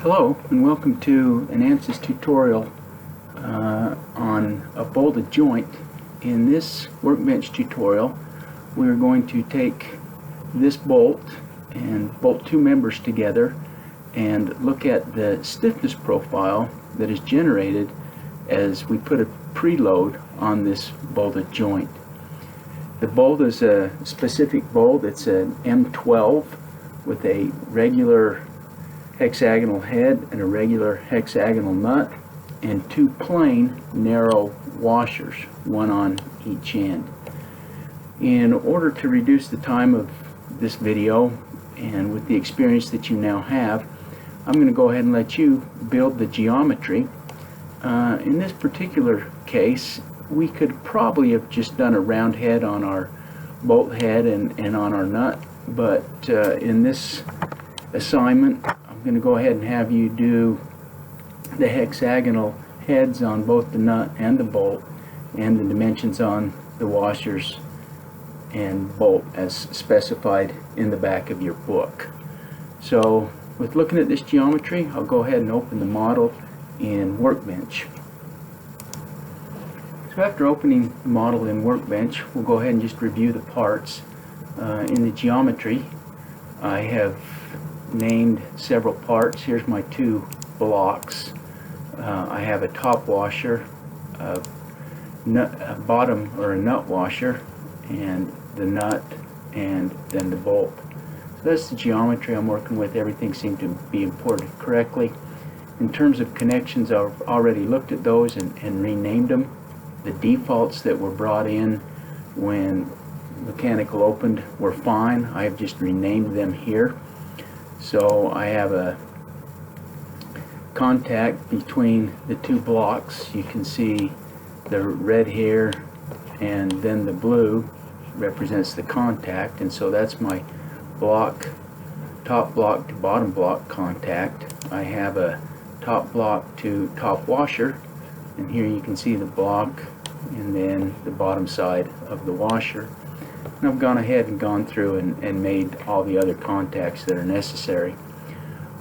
Hello and welcome to an ANSYS tutorial on a bolted joint. In this workbench tutorial we're going to take this bolt and bolt two members together and look at the stiffness profile that is generated as we put a preload on this bolted joint. The bolt is a specific bolt. It's an M12 with a regular hexagonal head and a regular hexagonal nut and two plain narrow washers, one on each end. In order to reduce the time of this video and with the experience that you now have, I'm going to go ahead and let you build the geometry. In this particular case we could probably have just done a round head on our bolt head and on our nut, but in this assignment I'm going to go ahead and have you do the hexagonal heads on both the nut and the bolt and the dimensions on the washers and bolt as specified in the back of your book. So with looking at this geometry, I'll go ahead and open the model in Workbench. So after opening the model in Workbench, we'll go ahead and just review the parts. In the geometry I have named several parts. Here's my two blocks. I have a top washer, a bottom or a nut washer, and the nut, and then the bolt. So that's the geometry I'm working with. Everything seemed to be imported correctly. In terms of connections, I've already looked at those and renamed them. The defaults that were brought in when mechanical opened were fine. I have just renamed them here. So I have a contact between the two blocks. You can see the red here and then the blue represents the contact, and so that's my block, top block to bottom block contact. I have a top block to top washer, and here you can see the block and then the bottom side of the washer. And I've gone ahead and gone through and made all the other contacts that are necessary.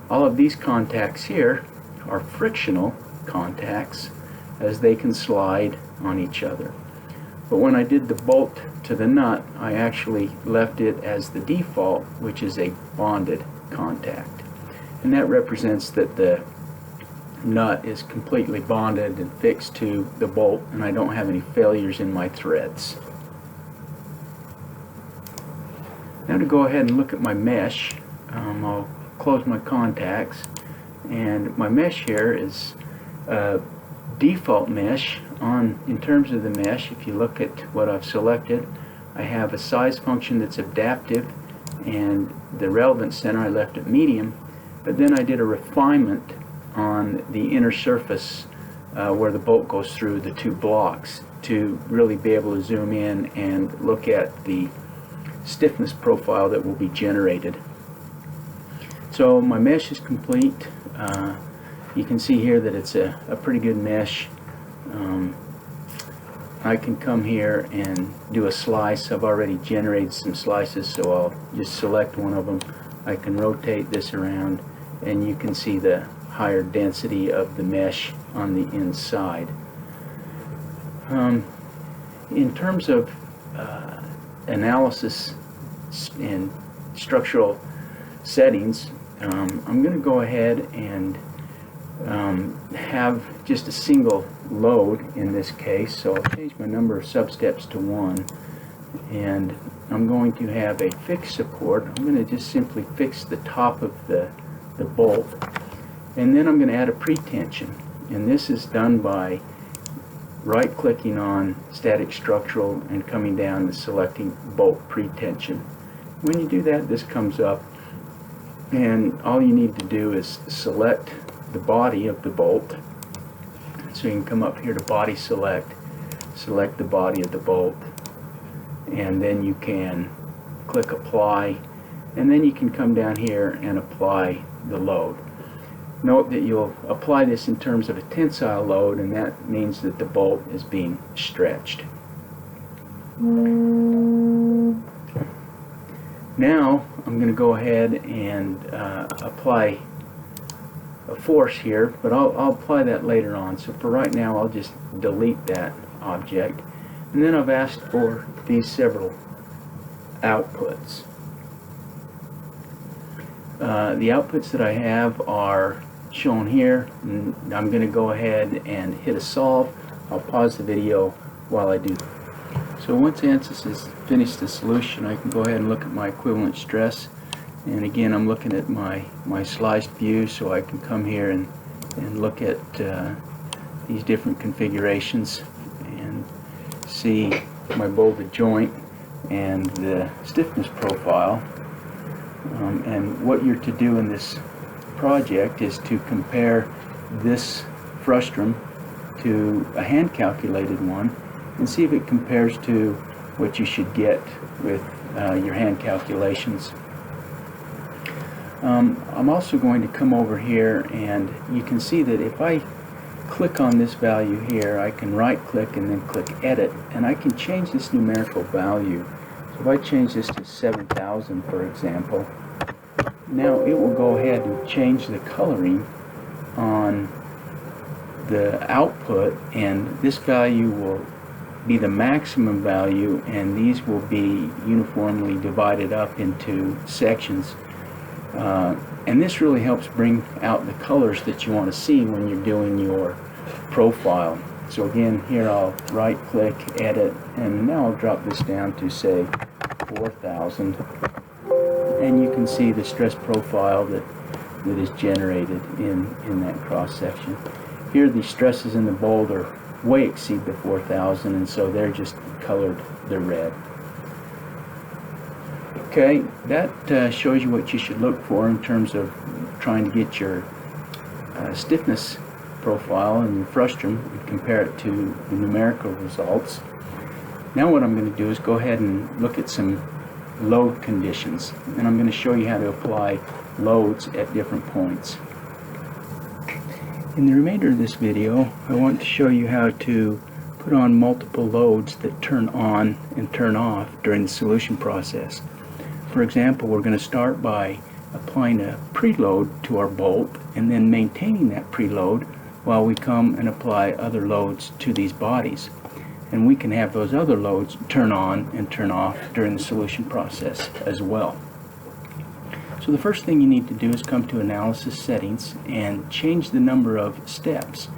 All of these contacts here are frictional contacts, as they can slide on each other. But when I did the bolt to the nut, I actually left it as the default, which is a bonded contact. And that represents that the nut is completely bonded and fixed to the bolt, and I don't have any failures in my threads. Now to go ahead and look at my mesh, I'll close my contacts, and my mesh here is a default mesh. In terms of the mesh, if you look at what I've selected, I have a size function that's adaptive, and the relevant center I left at medium, but then I did a refinement on the inner surface where the bolt goes through the two blocks to really be able to zoom in and look at the stiffness profile that will be generated. So my mesh is complete. You can see here that it's a pretty good mesh. I can come here and do a slice. I've already generated some slices, so I'll just select one of them. I can rotate this around and you can see the higher density of the mesh on the inside. In terms of analysis and structural settings, I'm going to go ahead and have just a single load in this case, so I'll change my number of substeps to 1, and I'm going to have a fixed support. I'm going to just simply fix the top of the bolt, and then I'm going to add a pretension, and this is done by right clicking on static structural and coming down and selecting bolt pretension. When you do that, this comes up, and all you need to do is select the body of the bolt. So you can come up here to body select the body of the bolt, and then you can click apply, and then you can come down here and apply the load. Note that you'll apply this in terms of a tensile load, and that means that the bolt is being stretched. Now I'm going to go ahead and apply a force here, but I'll apply that later on. So for right now, I'll just delete that object. And then I've asked for these several outputs. The outputs that I have are shown here, and I'm going to go ahead and hit a solve. I'll pause the video while I do. So once ANSYS has finished the solution, I can go ahead and look at my equivalent stress. And again, I'm looking at my sliced view, so I can come here and look at these different configurations and see my bolted joint and the stiffness profile. And what you're to do in this project is to compare this frustrum to a hand calculated one and see if it compares to what you should get with your hand calculations. I'm also going to come over here, and you can see that if I click on this value here, I can right click and then click edit, and I can change this numerical value. So if I change this to 7,000, for example, now it will go ahead and change the coloring on the output, and this value will be the maximum value, and these will be uniformly divided up into sections. And this really helps bring out the colors that you want to see when you're doing your profile. So again, here I'll right click, edit, and now I'll drop this down to say 4,000, and you can see the stress profile that is generated in that cross section. Here the stresses in the boulder way exceed the 4,000, and so they're just colored the red. Okay, that shows you what you should look for in terms of trying to get your stiffness profile and your frustrum and compare it to the numerical results. Now what I'm going to do is go ahead and look at some load conditions, and I'm going to show you how to apply loads at different points. In the remainder of this video, I want to show you how to put on multiple loads that turn on and turn off during the solution process. For example, we're going to start by applying a preload to our bolt and then maintaining that preload while we come and apply other loads to these bodies. And we can have those other loads turn on and turn off during the solution process as well. So the first thing you need to do is come to Analysis Settings and change the number of steps.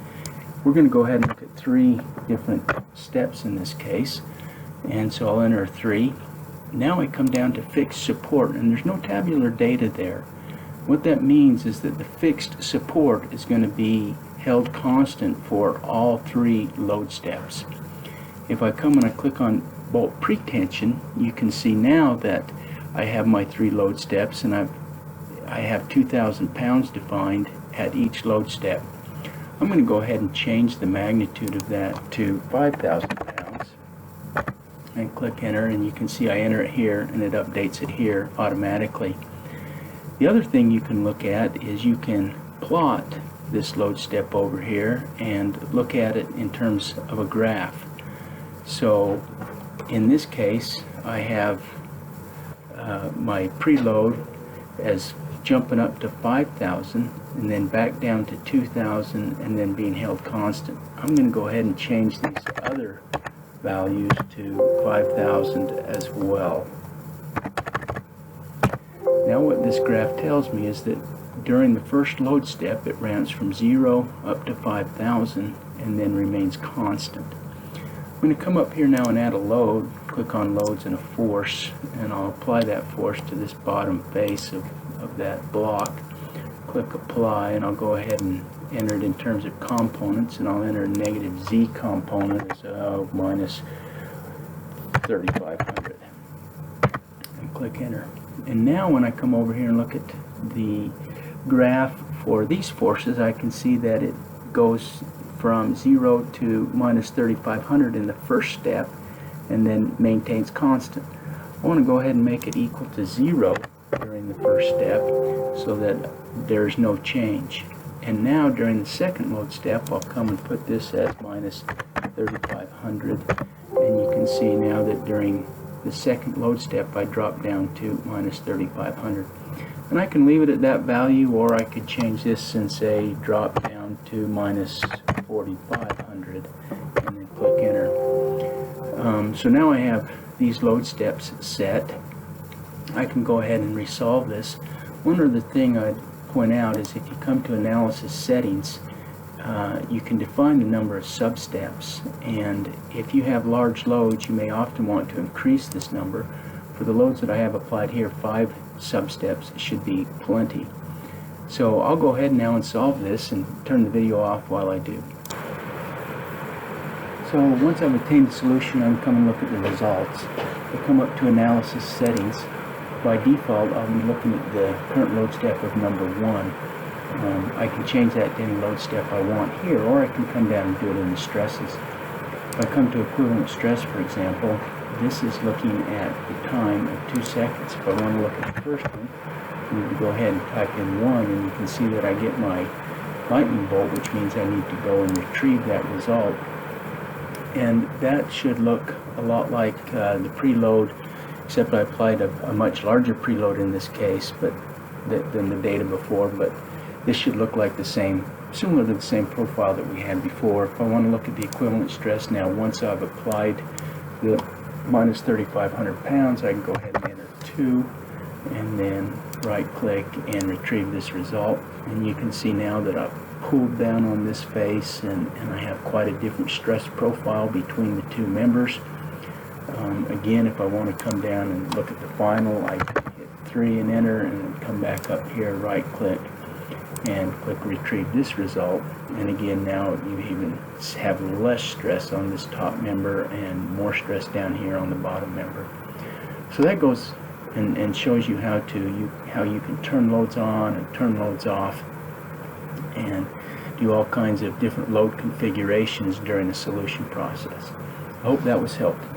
We're going to go ahead and look at 3 different steps in this case, and so I'll enter 3. Now I come down to Fixed Support, and there's no tabular data there. What that means is that the fixed support is going to be held constant for all 3 load steps. If I come and I click on bolt pretension, you can see now that I have my 3 load steps, and I have 2,000 pounds defined at each load step. I'm going to go ahead and change the magnitude of that to 5,000 pounds and click enter, and you can see I enter it here and it updates it here automatically. The other thing you can look at is you can plot this load step over here and look at it in terms of a graph. So in this case I have my preload as jumping up to 5,000 and then back down to 2,000 and then being held constant. I'm going to go ahead and change these other values to 5,000 as well. Now what this graph tells me is that during the first load step it ramps from 0 up to 5,000 and then remains constant. I'm going to come up here now and add a load, click on loads and a force, and I'll apply that force to this bottom face of that block. Click apply, and I'll go ahead and enter it in terms of components, and I'll enter a negative Z component as minus 3,500 and click enter. And now when I come over here and look at the graph for these forces, I can see that it goes from 0 to minus 3,500 in the first step and then maintains constant. I want to go ahead and make it equal to 0 during the first step so that there's no change. And now during the second load step I'll come and put this as minus 3,500, and you can see now that during the second load step I drop down to minus 3,500. And I can leave it at that value, or I could change this and say drop down to minus 4,500 and then click enter. So now I have these load steps set. I can go ahead and resolve this. One other thing I'd point out is if you come to analysis settings, you can define the number of sub-steps, and if you have large loads you may often want to increase this number. For the loads that I have applied here, 5 sub-steps should be plenty. So I'll go ahead now and solve this and turn the video off while I do. So once I've obtained the solution, I can come and look at the results. I come up to analysis settings. By default, I'll be looking at the current load step of number 1. I can change that to any load step I want here, or I can come down and do it in the stresses. If I come to equivalent stress, for example, this is looking at the time of 2 seconds. If I want to look at the first one, I need to go ahead and type in 1, and you can see that I get my lightning bolt, which means I need to go and retrieve that result. And that should look a lot like the preload, except I applied a much larger preload in this case than the data before, but this should look like the same, similar to the same profile that we had before. If I want to look at the equivalent stress now, once I've applied the minus 3,500 pounds, I can go ahead and enter 2 and then right click and retrieve this result. And you can see now that I've pulled down on this face, and I have quite a different stress profile between the two members. Again, if I want to come down and look at the final, I can hit 3 and enter, and then come back up here, right click and click retrieve this result. And again, now you even have less stress on this top member and more stress down here on the bottom member. So that goes and shows you how you can turn loads on and turn loads off and do all kinds of different load configurations during the solution process. I hope that was helpful.